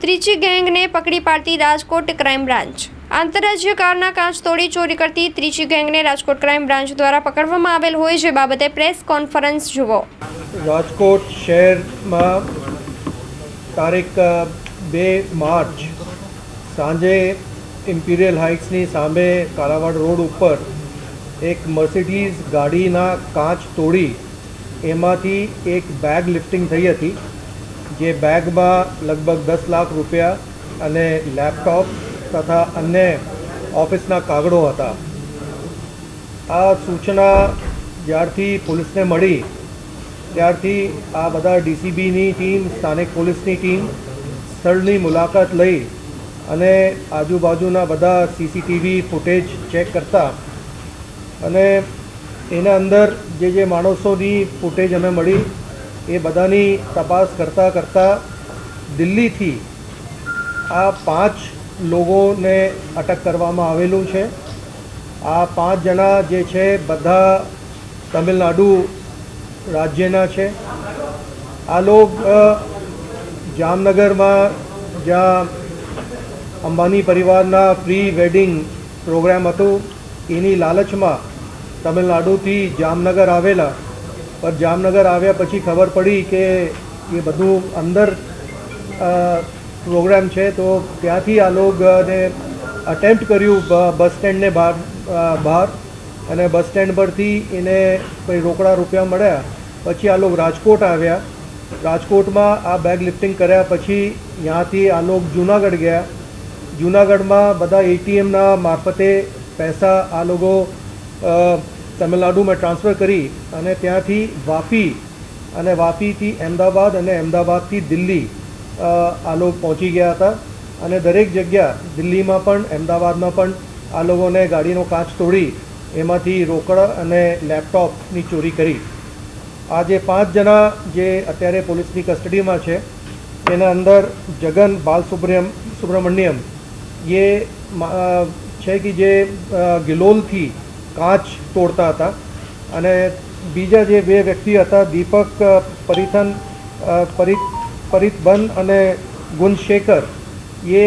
ત્રીજી ગેંગને પકડી પાડતી રાજકોટ ક્રાઇમ બ્રાન્ચ। આંતરરાજ્ય કારના કાચ તોડી ચોરી કરતી ત્રીજી ગેંગને રાજકોટ ક્રાઇમ બ્રાન્ચ દ્વારા પકડવામાં આવેલ હોય, જે બાબતે પ્રેસ કોન્ફરન્સ જુઓ। રાજકોટ શહેરમાં તારીખ 2 માર્ચ સાંજે ઇમ્પિરિયલ હાઇટ્સની સામે કાલાવાડ રોડ ઉપર એક મર્સિડીઝ ગાડીના કાચ તોડી એમાંથી એક બેગ લિફ્ટિંગ થઈ હતી, જે બેગમાં લગભગ 10 લાખ રૂપિયા અને લેપટોપ તથા અન્ય ઓફિસના કાગળો હતા। આ સૂચના જ્યારથી પોલીસને મળી ત્યારથી આ બધા ડીસીબીની ટીમ, સ્થાનિક પોલીસની ટીમ સ્થળની મુલાકાત લઈ અને આજુબાજુના બધા સીસીટીવી ફૂટેજ ચેક કરતા અને એના અંદર જે માણસોની ફૂટેજ અમે મળી એ બધાની તપાસ કરતાં દિલ્હીથી આ 5 લોકોને અટક કરવામાં આવેલું છે। આ 5 જણા જે છે બધા તમિલનાડુ રાજ્યના છે। આ લોકો જામનગરમાં જ્યાં અંબાણી પરિવારના પ્રી વેડિંગ પ્રોગ્રામ હતું એની લાલચમાં તમિલનાડુથી જામનગર આવેલા, પણ જામનગર આવ્યા પછી ખબર પડી કે એ બધું અંદર પ્રોગ્રામ છે, તો ત્યાંથી આ લોકોને અટેમ્પ્ટ કર્યું બસ સ્ટેન્ડને બહાર અને બસ સ્ટેન્ડ પરથી એને કંઈ રોકડા રૂપિયા મળ્યા। પછી આ લોકો રાજકોટ આવ્યા। રાજકોટમાં આ બેગ લિફ્ટિંગ કર્યા પછી ત્યાંથી આ લોકો જૂનાગઢ ગયા। જૂનાગઢમાં બધા એટીએમના મારફતે પૈસા આ લોકો તમિલનાડુમાં ટ્રાન્સફર કરી અને ત્યાંથી વાપી અને વાપીથી અમદાવાદ અને અમદાવાદથી દિલ્હી આ લોકો પહોંચી ગયા હતા અને દરેક જગ્યા દિલ્હીમાં પણ અમદાવાદમાં પણ આ લોકોને ગાડીનો કાચ તોડી એમાંથી રોકડા અને લેપટોપની ચોરી કરી। આ જે 5 જણા જે અત્યારે પોલીસની કસ્ટડીમાં છે એના અંદર જગન બાલસુબ્રમણ્યમ એ છે કે જે ગિલોલથી કાચ તોડતા હતા અને બીજા જે 2 વ્યક્તિ હતા દીપક પરિતબન અને ગુણશેખર એ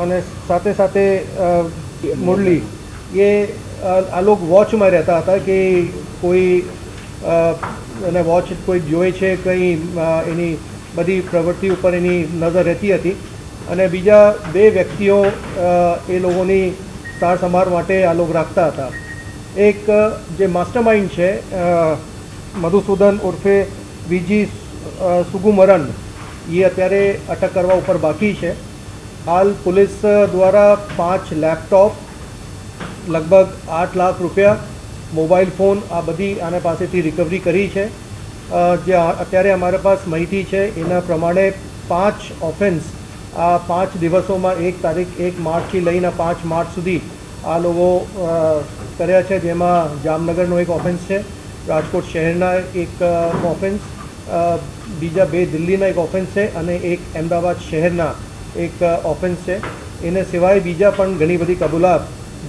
અને સાથે મુરલી એ આ લોકો વોચમાં રહેતા હતા કે કોઈ અને વોચ કોઈ જોઈ છે, કંઈ એની બધી પ્રવૃત્તિ ઉપર એની નજર રહેતી હતી અને બીજા 2 વ્યક્તિઓ એ લોકોની સાર સંભાળ માટે આ લોકો રાખતા હતા। એક જે માસ્ટરમાઇન્ડ છે મધુસૂદન ઉર્ફે વીજી સુગુમરન, એ અત્યારે અટક કરવા ઉપર બાકી છે। હાલ પોલીસ દ્વારા 5 લેપટોપ, લગભગ 8 લાખ રૂપિયા, મોબાઈલ ફોન આ બધી આના પાસેથી રિકવરી કરી છે। જે અત્યારે અમારા પાસ માહિતી છે એના પ્રમાણે 5 ઓફેન્સ આ 5 દિવસોમાં 1 માર્ચથી લઈને 5 માર્ચ સુધી આ લોકો કર્યા છે, જેમાં જામનગરનો એક ઓફેન્સ છે, રાજકોટ શહેરના એક ઓફેન્સ, બીજા 2 દિલ્હીના એક ઓફેન્સ છે અને એક અમદાવાદ શહેરના એક ઓફેન્સ છે। એને સિવાય બીજા પણ ઘણી બધી કબૂલાત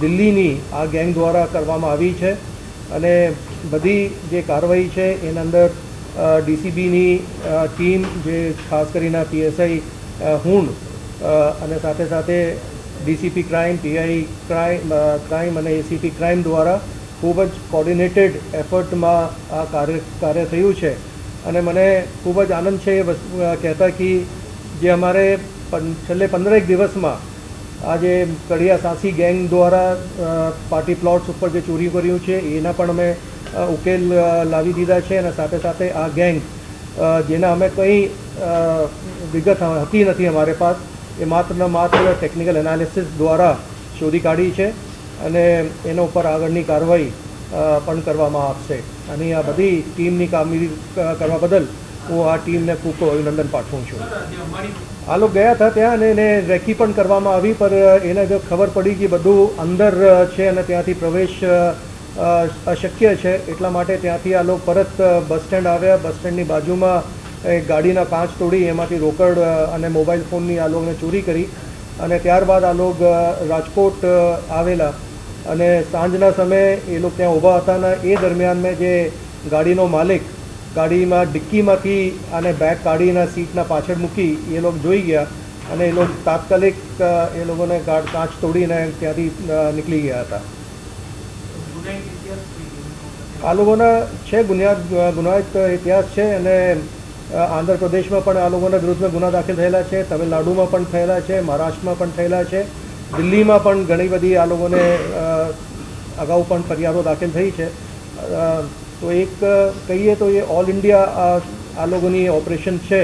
દિલ્હીની આ ગેંગ દ્વારા કરવામાં આવી છે અને બધી જે કાર્યવાહી છે એના અંદર ડીસીબીની ટીમ, જે ખાસ કરીને પીએસઆઈ હુંડ અને સાથે ડીસીપી ક્રાઇમ, પીઆઈ ક્રાઇમ અને એસીપી ક્રાઇમ દ્વારા ખૂબ જ કોર્ડિનેટેડ એફર્ટમાં આ કાર્ય થયું છે અને મને ખૂબ જ આનંદ છે એ વસ્તુ કહેતા કે જે અમારે છેલ્લે 15 દિવસમાં આ જે કડિયા સાંસી ગેંગ દ્વારા પાર્ટી પ્લોટ્સ ઉપર જે ચોરી કર્યું છે એના પણ અમે ઉકેલ લાવી દીધા છે અને સાથે આ ગેંગ જેના અમે કંઈ વિગત હતી નથી અમારે પાસ, એ માત્ર ટેકનિકલ એનાલિસિસ દ્વારા શોધી કાઢી છે અને એના ઉપર આગળની કાર્યવાહી પણ કરવામાં આવશે। અને આ બધી ટીમની કામગીરી કરવા બદલ હું આ ટીમને ખૂબ અભિનંદન પાઠવું છું। આ લોકો ગયા હતા ત્યાં અને એને રેકી પણ કરવામાં આવી, પર એને જો ખબર પડી કે બધું અંદર છે અને ત્યાંથી પ્રવેશ અશક્ય છે, એટલા માટે ત્યાંથી આ લોકો પરત બસ સ્ટેન્ડ આવ્યા। બસ સ્ટેન્ડની બાજુમાં ગાડીના કાચ તોડી એમાંથી રોકડ અને મોબાઈલ ફોનની આ લોકોને ચોરી કરી અને ત્યારબાદ આ લોકો રાજકોટ આવેલા અને સાંજના સમયે એ લોકો ત્યાં ઊભા હતા અને એ દરમિયાન મેં જે ગાડીનો માલિક ગાડીમાં ડિક્કીમાંથી આને બેગ કાઢીને સીટના પાછળ મૂકી એ લોકો જોઈ ગયા અને એ લોકો તાત્કાલિક એ લોકોને કાચ તોડીને ત્યાંથી નીકળી ગયા હતા. આ લોકોના છે ગુનાહિત ઇતિહાસ છે અને આંધ્રપ્રદેશમાં પણ આ લોકોના વિરુદ્ધમાં ગુના દાખલ થયેલા છે, તમિલનાડુમાં પણ થયેલા છે, મહારાષ્ટ્રમાં પણ થયેલા છે, દિલ્હીમાં પણ ઘણી બધી આ લોકોને અગાઉ પણ ફરિયાદો દાખલ થઈ છે. તો એક કહીએ તો એ ઓલ ઇન્ડિયા આ લોકોની ઓપરેશન છે